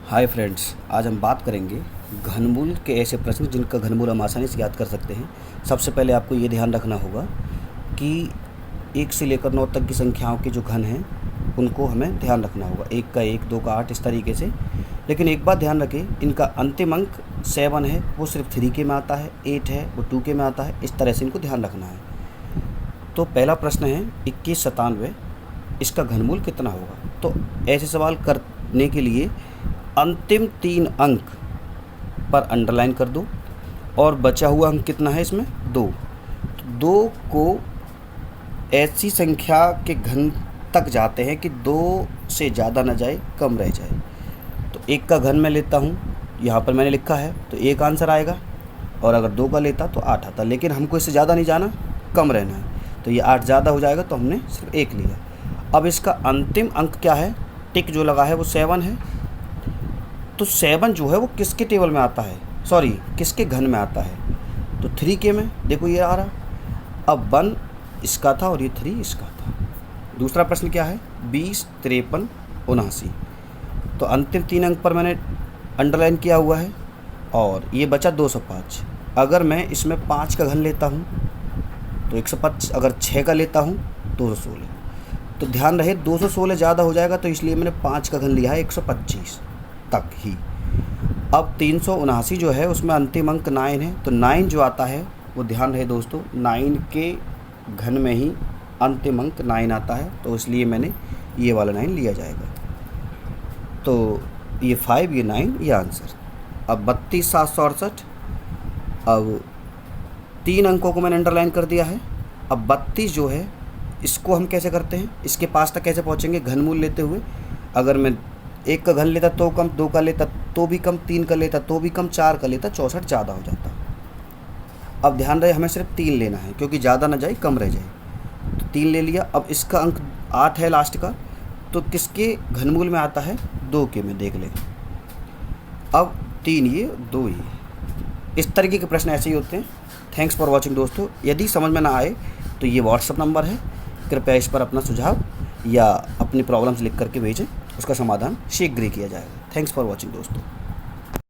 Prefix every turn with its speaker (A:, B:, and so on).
A: Hi friends, आज हम बात करेंगे घनमूल के ऐसे प्रश्न जिनका घनमूल हम आसानी से याद कर सकते हैं। सबसे पहले आपको ये ध्यान रखना होगा कि 1 से लेकर 9 तक की संख्याओं के जो घन हैं उनको हमें ध्यान रखना होगा। 1 का 1, 2 का 8, इस तरीके से। लेकिन एक बात ध्यान रखें, इनका अंतिम अंक 7 है, वो सिर्फ 3 के में आता है। 8 है, वो 2 के में आता है। इस तरह से इनको ध्यान रखना है। तो पहला प्रश्न है 2197, इसका घनमूल कितना होगा। तो ऐसे सवाल करने के लिए अंतिम 3 अंक पर अंडरलाइन कर दो और बचा हुआ अंक कितना है इसमें 2। तो 2 को ऐसी संख्या के घन तक जाते हैं कि 2 से ज़्यादा ना जाए, कम रह जाए। तो 1 का घन मैं लेता हूँ, यहाँ पर मैंने लिखा है, तो 1 आंसर आएगा। और अगर 2 का लेता तो 8 आता। लेकिन हमको इससे ज़्यादा नहीं जाना, कम रहना है। तो ये 8 ज़्यादा हो जाएगा, तो हमने सिर्फ 1 लिया। अब इसका अंतिम अंक क्या है, टिक जो लगा है वो 7 है। तो 7 जो है वो किसके टेबल में आता है, सॉरी किसके घन में आता है, तो 3 के में। देखो ये आ रहा। अब 1 इसका था और ये 3 इसका था। दूसरा प्रश्न क्या है 20, 53, 79। तो अंतिम 3 अंक पर मैंने अंडरलाइन किया हुआ है और ये बचा 205। अगर मैं इसमें 5 का घन लेता हूँ तो 125, अगर 6 का लेता हूँ 216। तो ध्यान रहे 216 ज़्यादा हो जाएगा, तो इसलिए मैंने 5 का घन लिया है 125 तक ही। अब 379 जो है उसमें अंतिम अंक 9 है। तो 9 जो आता है वो ध्यान रहे दोस्तों, 9 के घन में ही अंतिम अंक 9 आता है। तो इसलिए मैंने ये वाला 9 लिया जाएगा। तो ये 5, ये 9, ये आंसर। अब 32,768। अब 3 अंकों को मैंने अंडरलाइन कर दिया है। अब 32 जो है इसको हम कैसे करते हैं, इसके पास तक कैसे पहुँचेंगे घनमूल लेते हुए। अगर मैं 1 का घन लेता तो कम, 2 का लेता तो भी कम, 3 का लेता तो भी कम, 4 का लेता 64 ज़्यादा हो जाता। अब ध्यान रहे हमें सिर्फ 3 लेना है, क्योंकि ज़्यादा ना जाए कम रह जाए। तो 3 ले लिया। अब इसका अंक 8 है लास्ट का, तो किसके घनमूल में आता है 2 के में, देख ले। अब 3 ये, 2 ये। इस तरीके के प्रश्न ऐसे ही होते हैं। थैंक्स फॉर वॉचिंग दोस्तों। यदि समझ में ना आए तो ये व्हाट्सअप नंबर है, कृपया इस पर अपना सुझाव या अपनी प्रॉब्लम्स लिख करके भेजें, उसका समाधान शीघ्र ही किया जाएगा। थैंक्स फॉर वॉचिंग दोस्तों।